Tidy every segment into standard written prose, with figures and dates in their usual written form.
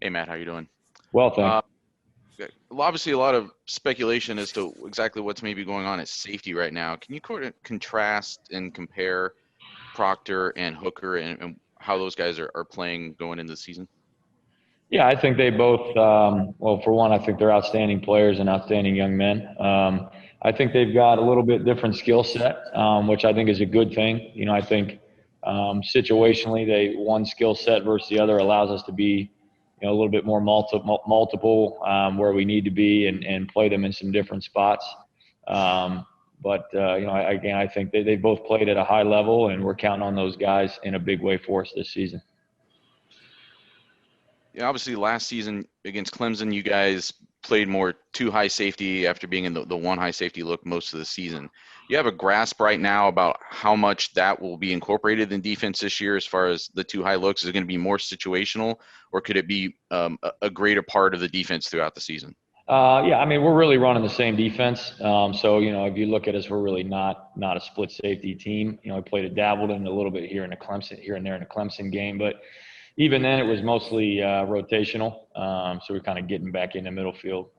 Hey Matt, how you doing? Well, thanks. Uh, Obviously, a lot of speculation as to exactly what's maybe going on at safety right now. Can you contrast and compare Proctor and Hooker and how those guys are playing going into the season? Yeah, I think they both, well, for one, I think they're outstanding players and outstanding young men. I think they've got a little bit different skill set, which I think is a good thing. I think situationally, one skill set versus the other allows us to be, a little bit more multiple where we need to be and play them in some different spots. Again, I think they both played at a high level, and we're counting on those guys in a big way for us this season. Yeah, obviously, last season against Clemson, you guys played more two high safety after being in the one high safety look most of the season. You have a grasp right now about how much that will be incorporated in defense this year as far as the two high looks? Is it going to be more situational, or could it be a greater part of the defense throughout the season? Yeah, I mean, we're really running the same defense. If you look at us, we're really not a split safety team. We played it, dabbled in a little bit here and there in the Clemson game, but even then it was mostly rotational. So we're kind of getting back in the middle field.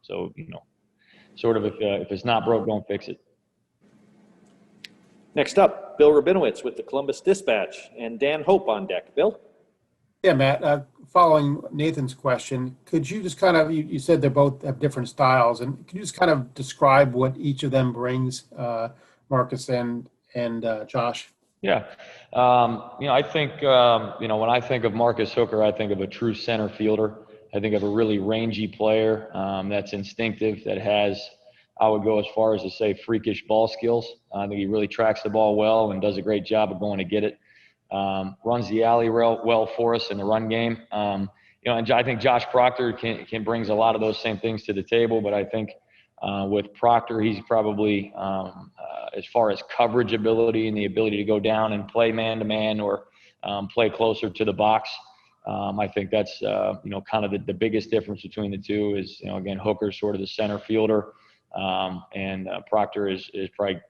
Sort of if it's not broke, don't fix it. Next up, Bill Rabinowitz with the Columbus Dispatch and Dan Hope on deck. Bill? Yeah, Matt, following Nathan's question, could you just kind of, you said they both have different styles, and could you just kind of describe what each of them brings, Marcus and Josh? Yeah. I think, when I think of Marcus Hooker, I think of a true center fielder. I think of a really rangy player that's instinctive, that has, I would go as far as to say, freakish ball skills. I think he really tracks the ball well and does a great job of going to get it. Runs the alley well for us in the run game. And I think Josh Proctor brings a lot of those same things to the table, but I think with Proctor, he's probably, as far as coverage ability and the ability to go down and play man-to-man or play closer to the box. I think that's, kind of the biggest difference between the two is, again, Hooker's sort of the center fielder, and Proctor is probably,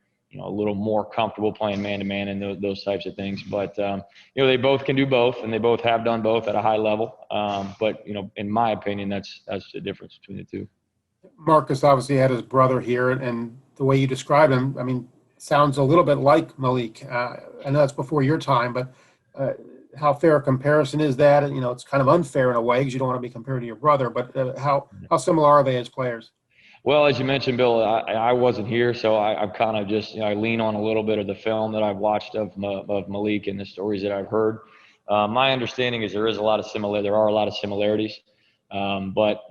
a little more comfortable playing man-to-man and those types of things. But, they both can do both, and they both have done both at a high level. But in my opinion, that's the difference between the two. Marcus obviously had his brother here, and the way you describe him, I mean, sounds a little bit like Malik. I know that's before your time, but how fair a comparison is that? It's kind of unfair in a way because you don't want to be compared to your brother, but how similar are they as players? Well, as you mentioned, Bill, I wasn't here, so I'm kind of just, I lean on a little bit of the film that I've watched of Malik and the stories that I've heard. My understanding is there are a lot of similarities. But,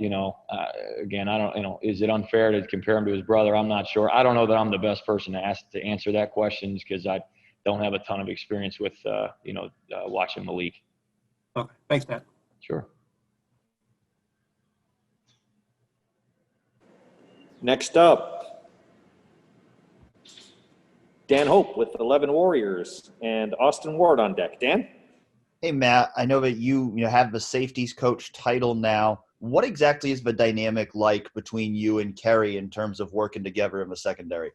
again, I don't, is it unfair to compare him to his brother? I'm not sure. I don't know that I'm the best person to ask to answer that question because I don't have a ton of experience with, watching Malik. Okay. Thanks, Matt. Sure. Next up, Dan Hope with 11 Warriors and Austin Ward on deck. Dan? Hey, Matt, I know that you have the safeties coach title now. What exactly is the dynamic like between you and Kerry in terms of working together in the secondary?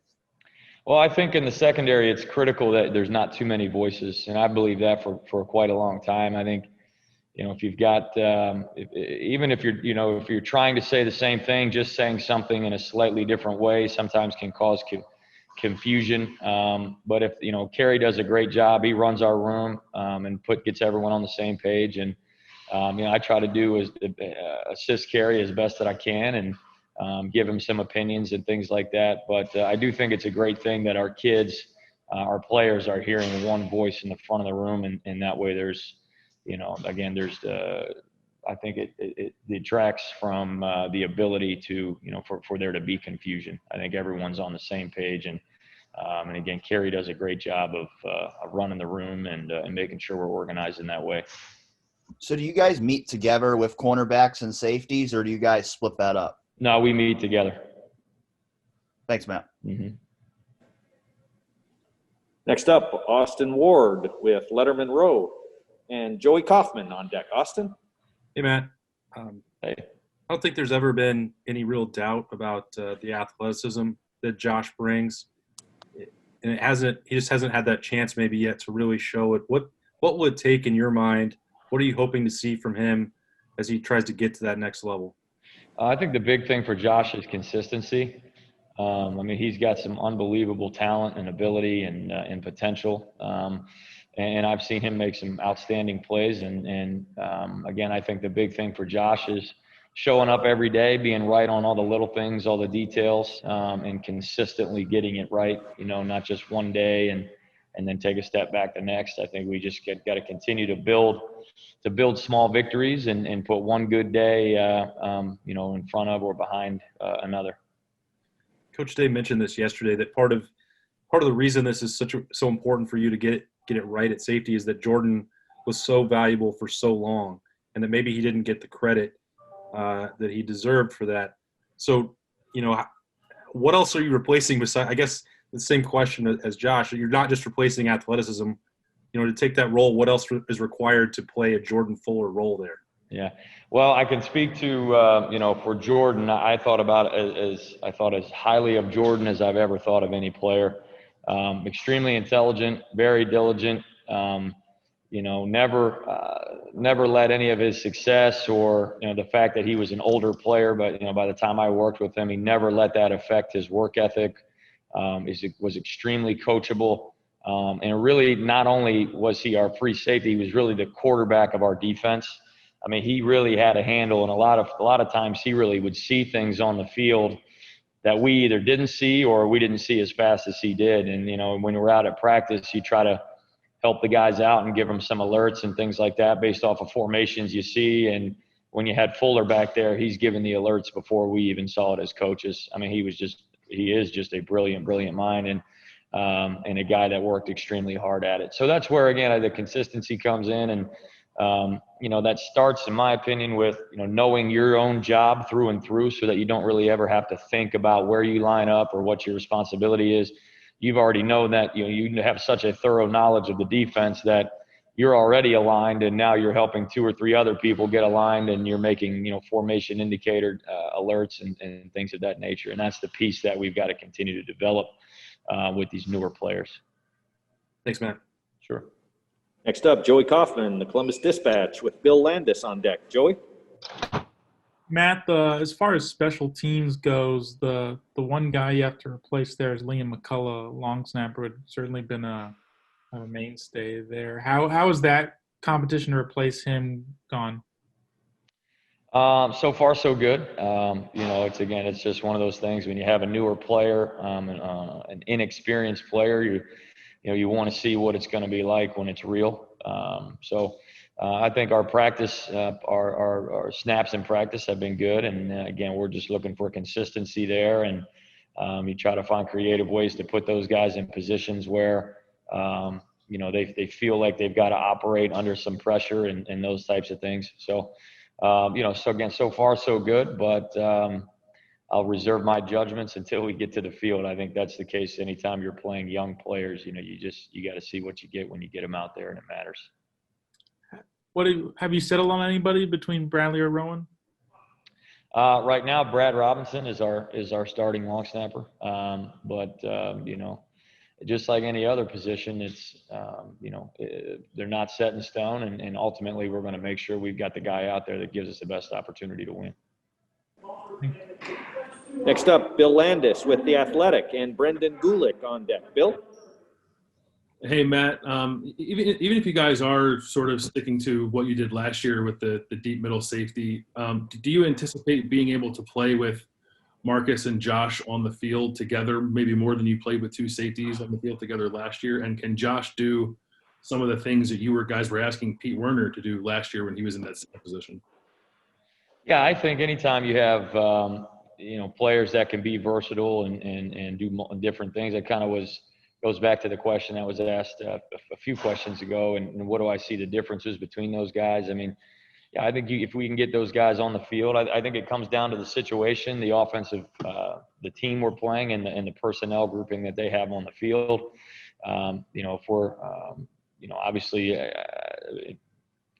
Well, I think in the secondary, it's critical that there's not too many voices, and I believe that for quite a long time. I think, if you've got, even if you're trying to say the same thing, just saying something in a slightly different way sometimes can cause confusion. But if, Kerry does a great job, he runs our room and gets everyone on the same page. And, I try to do is assist Kerry as best that I can and give him some opinions and things like that. But I do think it's a great thing that our kids, our players are hearing one voice in the front of the room. And that way there's, again, I think it detracts from the ability to, for there to be confusion. I think everyone's on the same page, and again, Kerry does a great job of running the room and making sure we're organized in that way. So do you guys meet together with cornerbacks and safeties, or do you guys split that up? No, we meet together. Thanks, Matt. Mm-hmm. Next up, Austin Ward with Letterman Row and Joey Kaufman on deck. Austin? Hey, Matt. Hey. I don't think there's ever been any real doubt about the athleticism that Josh brings. And he just hasn't had that chance maybe yet to really show it. What would it take in your mind? What are you hoping to see from him as he tries to get to that next level? I think the big thing for Josh is consistency. I mean, he's got some unbelievable talent and ability and potential. And I've seen him make some outstanding plays. And again, I think the big thing for Josh is showing up every day, being right on all the little things, all the details, and consistently getting it right, not just one day and then take a step back the next. I think we just got to continue to build small victories and put one good day, in front of or behind another. Coach Day mentioned this yesterday, that part of the reason this is so important for you to get it right at safety is that Jordan was so valuable for so long, and that maybe he didn't get the credit that he deserved for that. So, what else are you replacing besides, I guess, the same question as Josh? You're not just replacing athleticism. To take that role, what else is required to play a Jordan Fuller role there? Yeah. Well, I can speak to, for Jordan, I thought about it as highly of Jordan as I've ever thought of any player. Extremely intelligent, very diligent, never let any of his success or, the fact that he was an older player, but, by the time I worked with him, he never let that affect his work ethic. Was extremely coachable. And really, not only was he our free safety, he was really the quarterback of our defense. I mean, he really had a handle, and a lot of times he really would see things on the field that we either didn't see or we didn't see as fast as he did. And, when we're out at practice, you try to help the guys out and give them some alerts and things like that based off of formations you see. And when you had Fuller back there, he's giving the alerts before we even saw it as coaches. I mean, he is just a brilliant mind and a guy that worked extremely hard at it. So that's where, again, the consistency comes in. And, that starts, in my opinion, with, knowing your own job through and through so that you don't really ever have to think about where you line up or what your responsibility is. You've already known that, you have such a thorough knowledge of the defense that you're already aligned, and now you're helping two or three other people get aligned, and you're making, formation indicator alerts and things of that nature. And that's the piece that we've got to continue to develop with these newer players. Thanks, Matt. Sure. Next up, Joey Kaufman, the Columbus Dispatch, with Bill Landis on deck. Joey? Matt, as far as special teams goes, the one guy you have to replace there is Liam McCullough, long snapper, who had certainly been a mainstay there. How is that competition to replace him gone? So far, so good. It's just one of those things when you have a newer player, an inexperienced player, you want to see what it's going to be like when it's real. I think our practice, our snaps in practice have been good. And again, we're just looking for consistency there. And you try to find creative ways to put those guys in positions where, they feel like they've got to operate under some pressure and those types of things. So again, so far so good, but I'll reserve my judgments until we get to the field. I think that's the case anytime you're playing young players. You got to see what you get when you get them out there, and it matters. Have you settled on anybody between Bradley or Rowan? Right now, Brad Robinson is our starting long snapper. Just like any other position, it's they're not set in stone, and ultimately we're going to make sure we've got the guy out there that gives us the best opportunity to win. Next up, Bill Landis with The Athletic and Brendan Gulick on deck. Bill? Hey, Matt, even if you guys are sort of sticking to what you did last year with the deep middle safety, do you anticipate being able to play with Marcus and Josh on the field together, maybe more than you played with two safeties on the field together last year? And can Josh do some of the things that you guys were asking Pete Werner to do last year when he was in that same position? Yeah, I think anytime you have players that can be versatile and do different things, that kind of goes back to the question that was asked a few questions ago, and what do I see the differences between those guys? I mean, yeah, I think if we can get those guys on the field, I think it comes down to the situation, the offensive, the team we're playing, and the personnel grouping that they have on the field. If we're, obviously,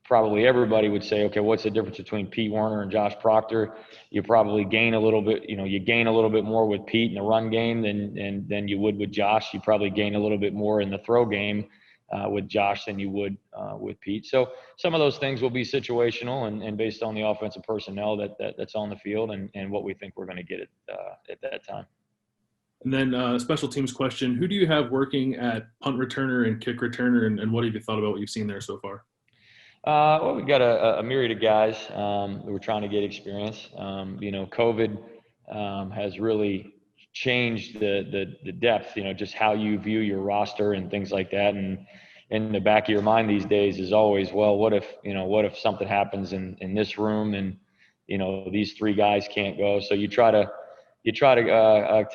probably everybody would say, okay, what's the difference between Pete Werner and Josh Proctor? You probably gain a little bit, you gain a little bit more with Pete in the run game than you would with Josh. You probably gain a little bit more in the throw game with Josh than you would with Pete. So some of those things will be situational and based on the offensive personnel that's on the field and what we think we're going to get at that time. And then special teams question, who do you have working at punt returner and kick returner, and what have you thought about what you've seen there so far? Well, we've got a myriad of guys that we're trying to get experience. COVID has really changed the depth, just how you view your roster and things like that. And in the back of your mind these days is always, well, what if something happens in this room and, these three guys can't go. So you try to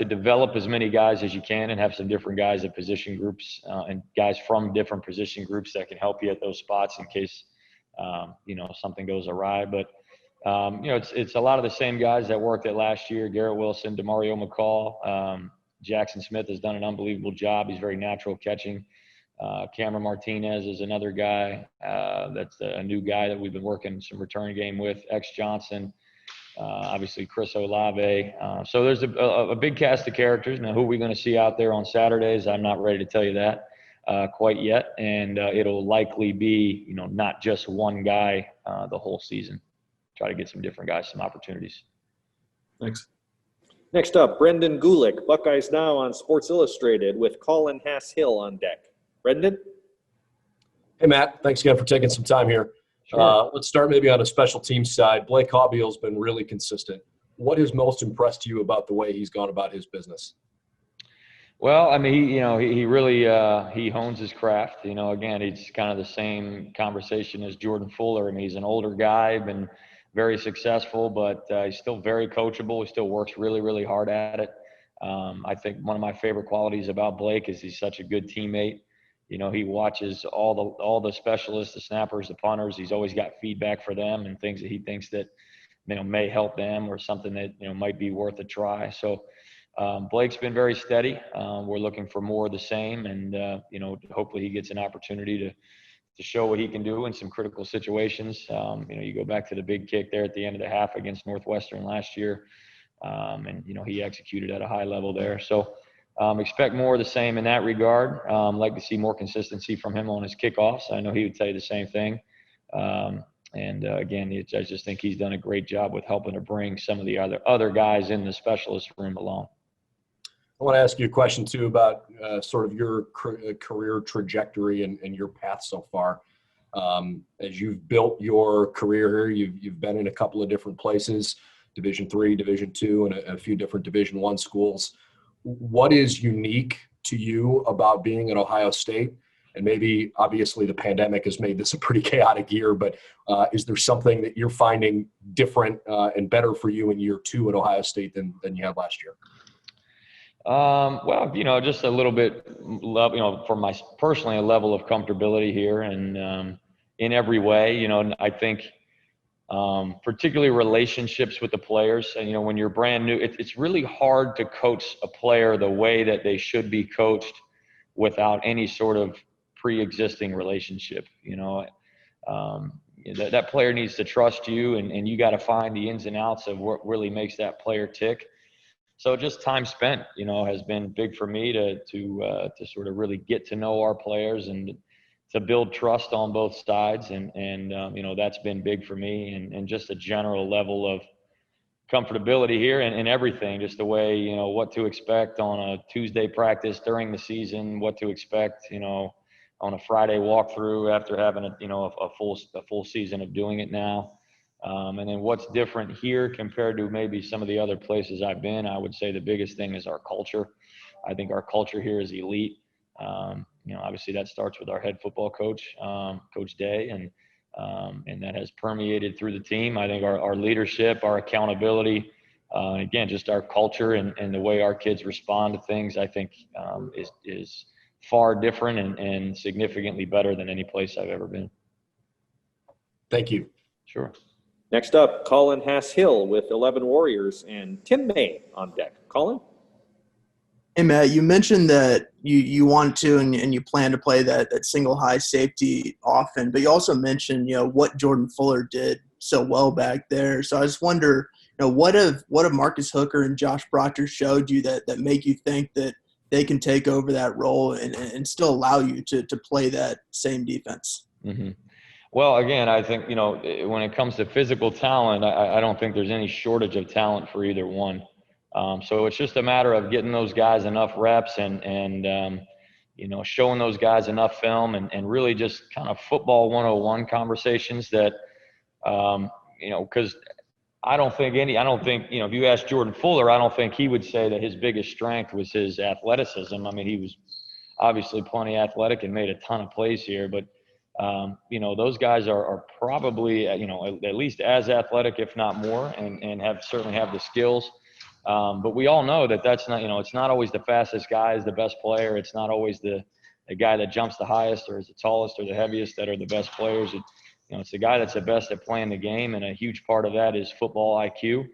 develop as many guys as you can and have some different guys at position groups and guys from different position groups that can help you at those spots in case, something goes awry. But, it's a lot of the same guys that worked at last year: Garrett Wilson, DeMario McCall. Jackson Smith has done an unbelievable job. He's very natural catching. Cameron Martinez is another guy that's a new guy that we've been working some return game with. X Johnson, obviously Chris Olave. So there's a big cast of characters. Now, who are we going to see out there on Saturdays? I'm not ready to tell you that quite yet. And it'll likely be, not just one guy the whole season. Try to get some different guys some opportunities. Thanks. Next up, Brendan Gulick, Buckeyes Now on Sports Illustrated with Colin Hass-Hill on deck. Brendan? Hey, Matt. Thanks again for taking some time here. Sure. Let's start maybe on a special teams side. Blake Hobbeal's been really consistent. What has most impressed you about the way he's gone about his business? Well, I mean, he really he hones his craft. Again, it's kind of the same conversation as Jordan Fuller. I mean, he's an older guy, been very successful, but he's still very coachable. He still works really, really hard at it. I think one of my favorite qualities about Blake is he's such a good teammate. He watches all the specialists, the snappers, the punters. He's always got feedback for them and things that he thinks that may help them or something that might be worth a try. So Blake's been very steady. We're looking for more of the same, and hopefully he gets an opportunity to show what he can do in some critical situations. You go back to the big kick there at the end of the half against Northwestern last year, and he executed at a high level there. So expect more of the same in that regard. Like to see more consistency from him on his kickoffs. I know he would tell you the same thing. Again, I just think he's done a great job with helping to bring some of the other guys in the specialist room along. I want to ask you a question, too, about sort of your career trajectory and your path so far. As you've built your career here, you've been in a couple of different places, Division III, Division II, and a few different Division I schools. What is unique to you about being at Ohio State? And maybe, obviously, the pandemic has made this a pretty chaotic year, but is there something that you're finding different and better for you in year two at Ohio State than you had last year? Well, just a little bit, for my personally, a level of comfortability here and in every way, I think particularly relationships with the players. And, when you're brand new, it's really hard to coach a player the way that they should be coached without any sort of pre-existing relationship. That player needs to trust you, and you got to find the ins and outs of what really makes that player tick. So just time spent, has been big for me to sort of really get to know our players and to build trust on both sides. And that's been big for me and just a general level of comfortability here and everything, just the way, what to expect on a Tuesday practice during the season, what to expect, on a Friday walkthrough after having a full season of doing it now. And then what's different here compared to maybe some of the other places I've been, I would say the biggest thing is our culture. I think our culture here is elite. Obviously that starts with our head football coach, Coach Day, and that has permeated through the team. I think our leadership, our accountability, again, just our culture and the way our kids respond to things, I think is far different and significantly better than any place I've ever been. Thank you. Sure. Next up, Colin Hass-Hill with 11 Warriors and Tim May on deck. Colin? Hey, Matt, you mentioned that you want to and you plan to play that single high safety often, but you also mentioned, what Jordan Fuller did so well back there. So I just wonder, what have Marcus Hooker and Josh Proctor showed you that make you think that they can take over that role and still allow you to play that same defense. Mm-hmm. Well, again, I think, when it comes to physical talent, I don't think there's any shortage of talent for either one. So it's just a matter of getting those guys enough reps and showing those guys enough film and really just kind of football 101 conversations that, because I don't think, if you ask Jordan Fuller, I don't think he would say that his biggest strength was his athleticism. I mean, he was obviously plenty athletic and made a ton of plays here, but those guys are probably, at least as athletic, if not more, and certainly have the skills. But we all know that that's not, it's not always the fastest guy is the best player. It's not always the guy that jumps the highest or is the tallest or the heaviest that are the best players. It's the guy that's the best at playing the game, and a huge part of that is football IQ.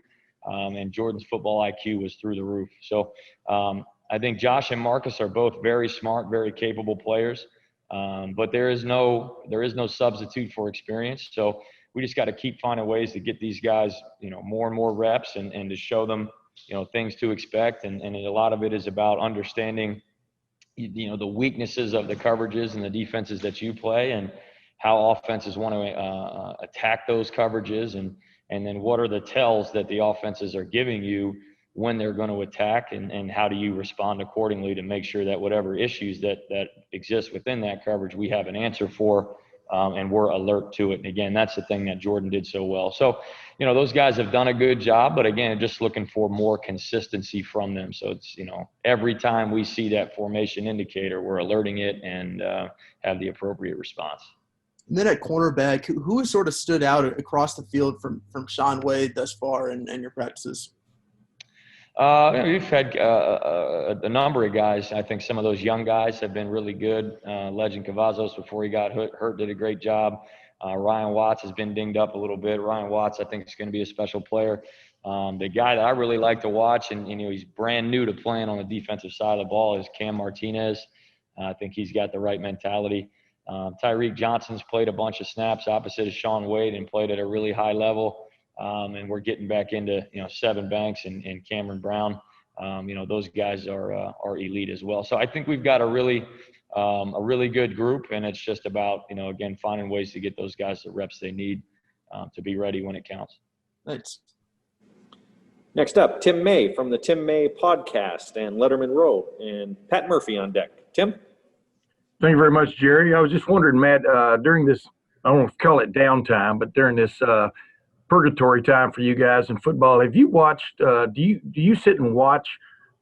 And Jordan's football IQ was through the roof. So I think Josh and Marcus are both very smart, very capable players. But there is no substitute for experience. So we just got to keep finding ways to get these guys, more and more reps and to show them, things to expect. And a lot of it is about understanding, the weaknesses of the coverages and the defenses that you play and how offenses want to attack those coverages. And then what are the tells that the offenses are giving you when they're going to attack, and how do you respond accordingly to make sure that whatever issues that exist within that coverage, we have an answer for, and we're alert to it. And again, that's the thing that Jordan did so well. So, those guys have done a good job, but again, just looking for more consistency from them. So it's, every time we see that formation indicator, we're alerting it and have the appropriate response. And then at cornerback, who has sort of stood out across the field from Sean Wade thus far in your practices? We've had a number of guys. I think some of those young guys have been really good. Legend Cavazos, before he got hurt, did a great job. Ryan Watts has been dinged up a little bit. Ryan Watts, I think, is going to be a special player. The guy that I really like to watch, and he's brand new to playing on the defensive side of the ball, is Cam Martinez. I think he's got the right mentality. Tyreek Johnson's played a bunch of snaps opposite of Sean Wade and played at a really high level. And we're getting back into, Seven Banks and Cameron Brown. Those guys are elite as well. So I think we've got a really good group, and it's just about, again, finding ways to get those guys the reps they need to be ready when it counts. Thanks. Next up, Tim May from the Tim May podcast and Letterman Row, and Pat Murphy on deck. Tim? Thank you very much, Jerry. I was just wondering, Matt, during this, I don't want to call it downtime, but during this purgatory time for you guys in football, have you watched, do you sit and watch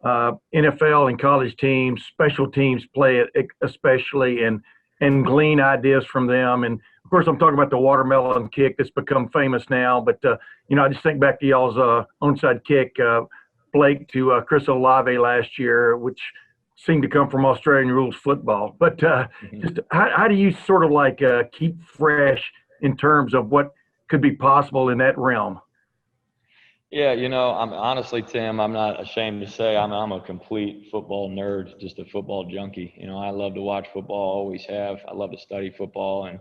NFL and college teams, special teams play it especially, and glean ideas from them? And of course, I'm talking about the watermelon kick that's become famous now, but I just think back to y'all's onside kick, Blake to Chris Olave last year, which seemed to come from Australian rules football. But just how do you sort of keep fresh in terms of what could be possible in that realm? Yeah, I'm honestly, Tim, I'm not ashamed to say I'm a complete football nerd, just a football junkie. I love to watch football, always have. I love to study football, and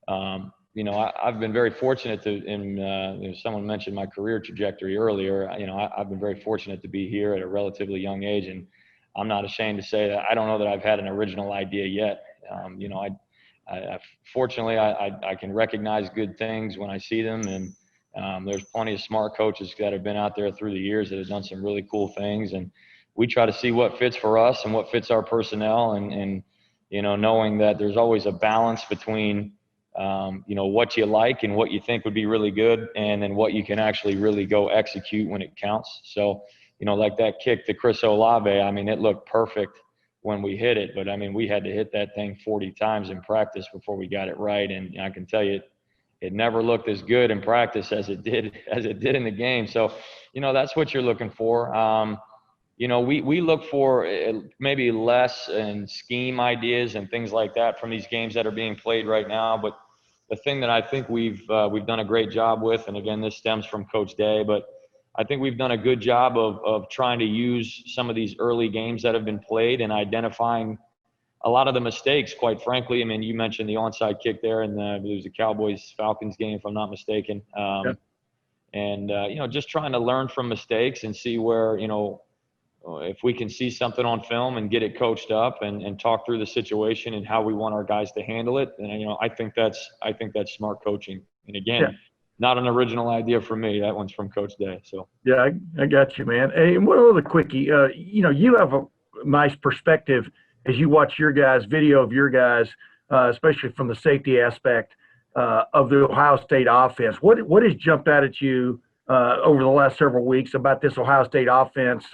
I've been very fortunate someone mentioned my career trajectory earlier. I've been very fortunate to be here at a relatively young age, and I'm not ashamed to say that I don't know that I've had an original idea yet. Fortunately, I can recognize good things when I see them, and there's plenty of smart coaches that have been out there through the years that have done some really cool things, and we try to see what fits for us and what fits our personnel, and knowing that there's always a balance between what you like and what you think would be really good, and then what you can actually really go execute when it counts. So like that kick to Chris Olave, it looked perfect when we hit it, but we had to hit that thing 40 times in practice before we got it right. And I can tell you, it never looked as good in practice as it did in the game. So, that's what you're looking for. We look for maybe less in scheme ideas and things like that from these games that are being played right now. But the thing that I think we've done a great job with, and again, this stems from Coach Day, but I think we've done a good job of trying to use some of these early games that have been played and identifying a lot of the mistakes, quite frankly. You mentioned the onside kick there, and it was a Cowboys-Falcons game, if I'm not mistaken. And just trying to learn from mistakes and see where, if we can see something on film and get it coached up and talk through the situation and how we want our guys to handle it, then I think that's smart coaching. And again, Yeah. not an original idea from me. That one's from Coach Day. So Yeah, I got you, man. Hey, and one other quickie. You have a nice perspective as you watch your guys, video of your guys, especially from the safety aspect of the Ohio State offense. What has jumped out at you over the last several weeks about this Ohio State offense?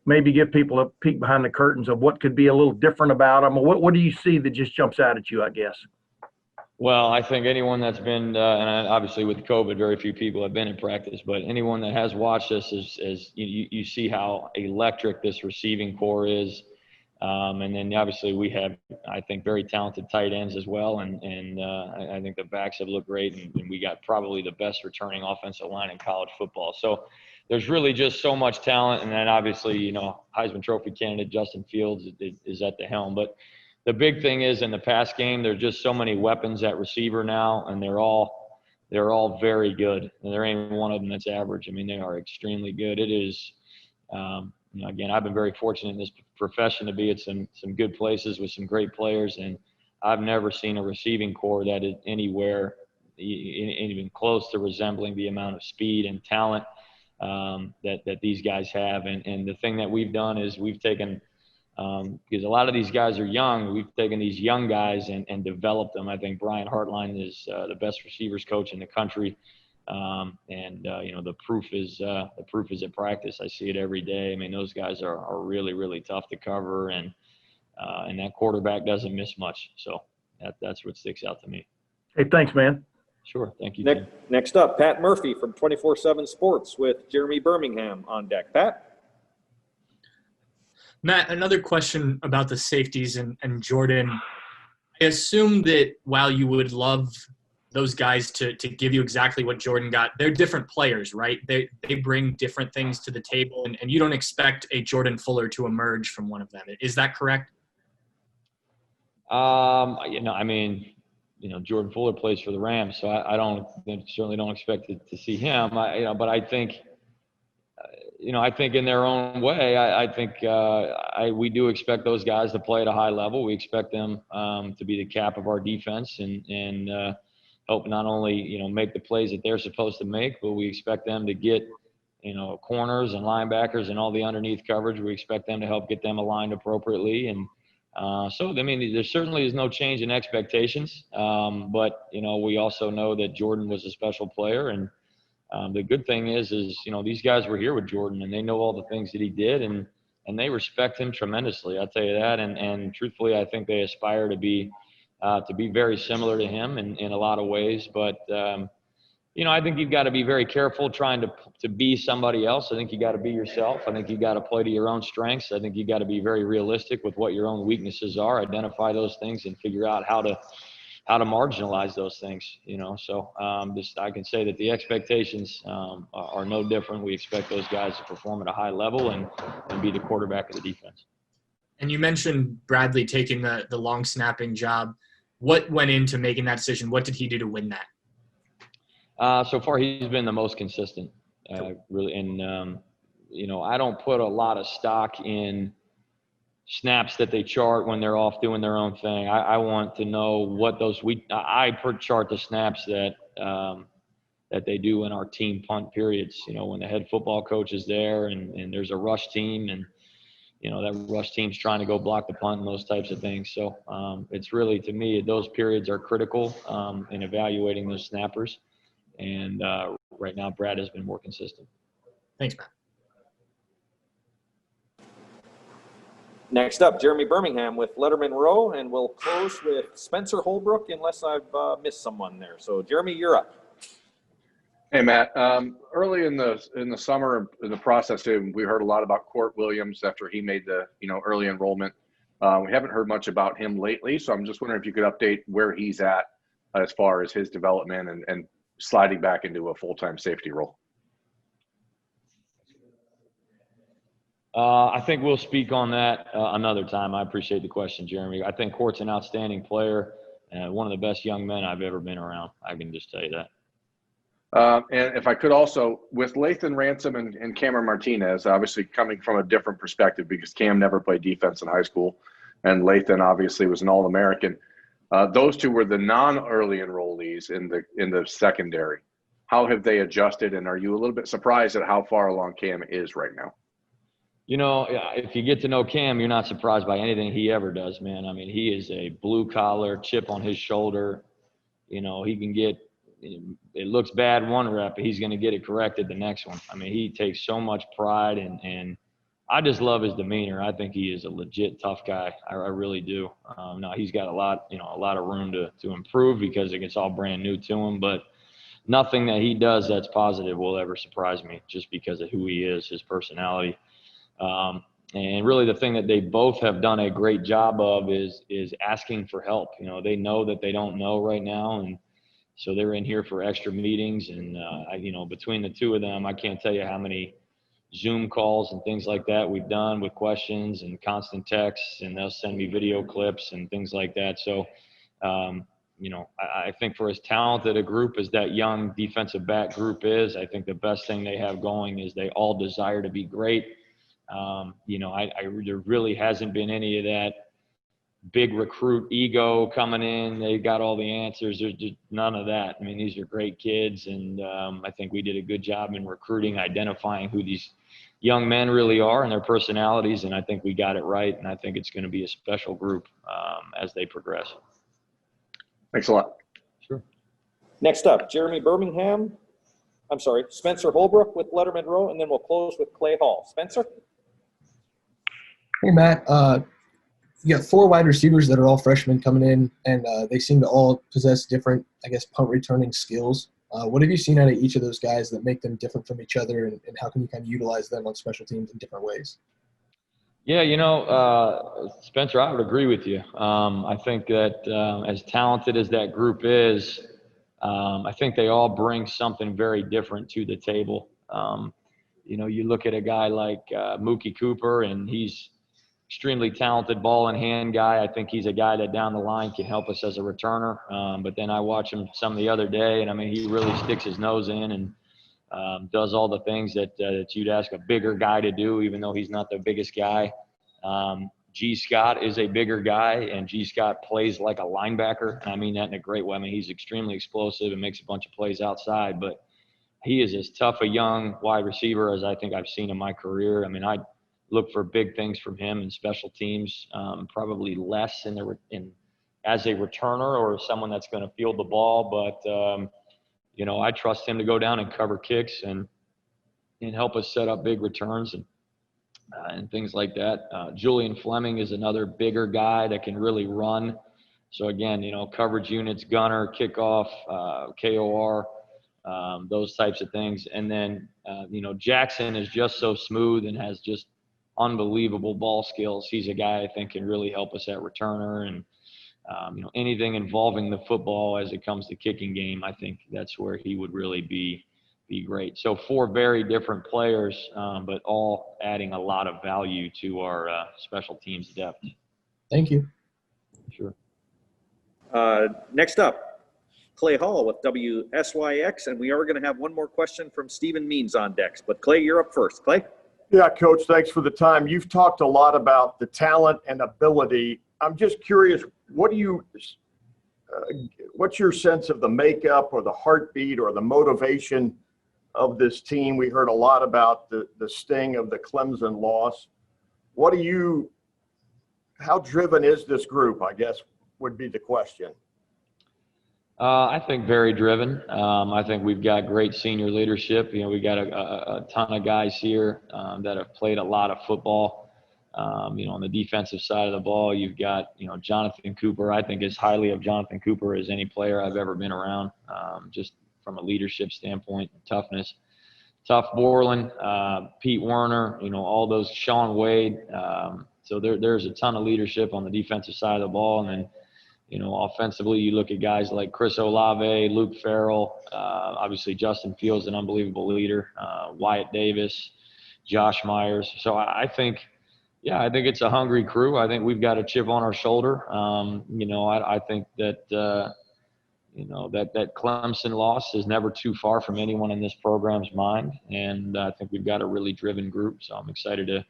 Maybe give people a peek behind the curtains of what could be a little different about them. What do you see that just jumps out at you, I guess? well, I think anyone that's been, and obviously with COVID, very few people have been in practice, but anyone that has watched this is you see how electric this receiving core is. And then obviously we have, I think, very talented tight ends as well. And I think the backs have looked great. And we got probably the best returning offensive line in college football. So there's really just so much talent. And then obviously, Heisman Trophy candidate Justin Fields is at the helm. But the big thing is in the pass game, there's just so many weapons at receiver now, and they're all very good. And there ain't one of them that's average. I mean, they are extremely good. It is, again, I've been very fortunate in this profession to be at some good places with some great players, and I've never seen a receiving core that is anywhere even close to resembling the amount of speed and talent that these guys have. And the thing that we've done is we've taken because a lot of these guys are young. We've taken these young guys and developed them. I think Brian Hartline is the best receivers coach in the country. The proof is at practice. I see it every day. I mean, those guys are really, really tough to cover, and that quarterback doesn't miss much. So that's what sticks out to me. Hey, thanks, man. Sure. Thank you, Tim. Next up, Pat Murphy from 24/7 Sports with Jeremy Birmingham on deck. Pat? Matt, another question about the safeties and Jordan. I assume that while you would love those guys to give you exactly what Jordan got, they're different players, right? They bring different things to the table, and you don't expect a Jordan Fuller to emerge from one of them. Is that correct? Jordan Fuller plays for the Rams, so I certainly don't expect to see him. But I think, I think in their own way, we do expect those guys to play at a high level. We expect them to be the cap of our defense and help not only, make the plays that they're supposed to make, but we expect them to get, corners and linebackers and all the underneath coverage. We expect them to help get them aligned appropriately. And there certainly is no change in expectations. But we also know that Jordan was a special player. And the good thing is, these guys were here with Jordan, and they know all the things that he did, and they respect him tremendously. I'll tell you that. And truthfully, I think they aspire to be very similar to him in a lot of ways. But, I think you've got to be very careful trying to be somebody else. I think you got to be yourself. I think you got to play to your own strengths. I think you got to be very realistic with what your own weaknesses are, identify those things, and figure out how to marginalize those things, So I can say that the expectations are no different. We expect those guys to perform at a high level and be the quarterback of the defense. And you mentioned Bradley taking the long snapping job. What went into making that decision? What did he do to win that? So far, he's been the most consistent, really. And, I don't put a lot of stock in snaps that they chart when they're off doing their own thing. I want to know what I chart the snaps that they do in our team punt periods. When the head football coach is there and there's a rush team and, that rush team's trying to go block the punt and those types of things. So it's really, to me, those periods are critical in evaluating those snappers. And right now, Brad has been more consistent. Thanks, Matt. Next up, Jeremy Birmingham with Letterman Row, and we'll close with Spencer Holbrook unless I've missed someone there. So, Jeremy, you're up. Hey, Matt. Early in the summer, in the process, we heard a lot about Court Williams after he made the early enrollment. We haven't heard much about him lately, so I'm just wondering if you could update where he's at as far as his development and sliding back into a full-time safety role. I think we'll speak on that another time. I appreciate the question, Jeremy. I think Court's an outstanding player and one of the best young men I've ever been around. I can just tell you that. And if I could also, with Lathan Ransom and Cameron Martinez, obviously coming from a different perspective because Cam never played defense in high school, and Lathan obviously was an All-American. Those two were the non-early enrollees in the secondary. How have they adjusted, and are you a little bit surprised at how far along Cam is right now? You know, if you get to know Cam, you're not surprised by anything he ever does, man. I mean, he is a blue-collar, chip on his shoulder. You know, he can get – it looks bad one rep, but he's going to get it corrected the next one. I mean, he takes so much pride, and I just love his demeanor. I think he is a legit tough guy. I really do. Now, he's got a lot of room to improve because it's all brand new to him, but nothing that he does that's positive will ever surprise me just because of who he is, his personality. And really the thing that they both have done a great job of is asking for help. You know, they know that they don't know right now, and so they're in here for extra meetings. And, between the two of them, I can't tell you how many Zoom calls and things like that we've done with questions and constant texts, and they'll send me video clips and things like that. So, I think for as talented a group as that young defensive back group is, I think the best thing they have going is they all desire to be great. There really hasn't been any of that big recruit ego coming in. They got all the answers. There's just none of that. I mean, these are great kids, and I think we did a good job in recruiting, identifying who these young men really are and their personalities, and I think we got it right, and I think it's going to be a special group as they progress. Thanks a lot. Sure. Next up, Spencer Holbrook with Letterman Row, and then we'll close with Clay Hall. Spencer? Hey, Matt. You got 4 wide receivers that are all freshmen coming in, and they seem to all possess different, punt returning skills. What have you seen out of each of those guys that make them different from each other, and how can you kind of utilize them on special teams in different ways? Yeah, Spencer, I would agree with you. I think that as talented as that group is, I think they all bring something very different to the table. You look at a guy like Mookie Cooper, and he's extremely talented ball in hand guy. I think he's a guy that down the line can help us as a returner. But then I watch him some the other day, and I mean, he really sticks his nose in and does all the things that you'd ask a bigger guy to do, even though he's not the biggest guy. G. Scott is a bigger guy, and G. Scott plays like a linebacker. And I mean that in a great way. I mean, he's extremely explosive and makes a bunch of plays outside, but he is as tough a young wide receiver as I think I've seen in my career. I mean, I look for big things from him in special teams, probably less as a returner or someone that's going to field the ball. But, I trust him to go down and cover kicks and help us set up big returns and things like that. Julian Fleming is another bigger guy that can really run. So, again, coverage units, gunner, kickoff, KOR, those types of things. And then, Jackson is just so smooth and has just unbelievable ball skills. He's a guy I think can really help us at returner and, anything involving the football as it comes to kicking game. I think that's where he would really be great. So 4 very different players, but all adding a lot of value to our special teams depth. Thank you. Sure. Next up, Clay Hall with WSYX, and we are going to have one more question from Stephen Means on decks. But Clay, you're up first. Clay? Yeah, Coach, thanks for the time. You've talked a lot about the talent and ability. I'm just curious, what's your sense of the makeup or the heartbeat or the motivation of this team? We heard a lot about the sting of the Clemson loss. How driven is this group, I guess, would be the question. I think very driven. I think we've got great senior leadership. We got a ton of guys here that have played a lot of football. On the defensive side of the ball, you've got, Jonathan Cooper. I think as highly of Jonathan Cooper as any player I've ever been around, just from a leadership standpoint and toughness. Tough Borland, Pete Werner, all those, Sean Wade. So there's a ton of leadership on the defensive side of the ball. And then, offensively, you look at guys like Chris Olave, Luke Farrell, obviously Justin Fields, an unbelievable leader, Wyatt Davis, Josh Myers. So I think it's a hungry crew. I think we've got a chip on our shoulder. I think that, that Clemson loss is never too far from anyone in this program's mind, and I think we've got a really driven group. So I'm excited to.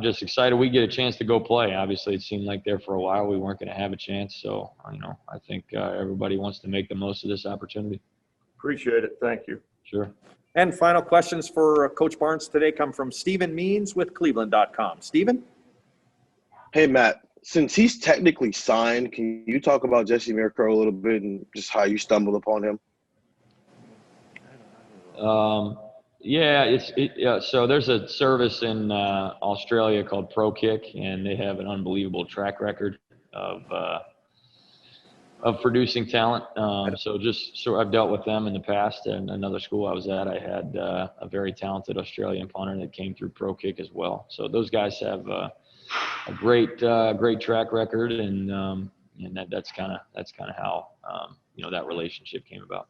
Just excited we get a chance to go play. Obviously, it seemed like there for a while we weren't going to have a chance. So, I think everybody wants to make the most of this opportunity. Appreciate it. Thank you. Sure. And final questions for Coach Barnes today come from Stephen Means with Cleveland.com. Stephen? Hey, Matt, since he's technically signed, can you talk about Jesse Mirko a little bit and just how you stumbled upon him? So there's a service in Australia called ProKick, and they have an unbelievable track record of producing talent. So I've dealt with them in the past, and another school I was at, I had a very talented Australian punter that came through ProKick as well. So those guys have a great track record, and that's kind of how that relationship came about.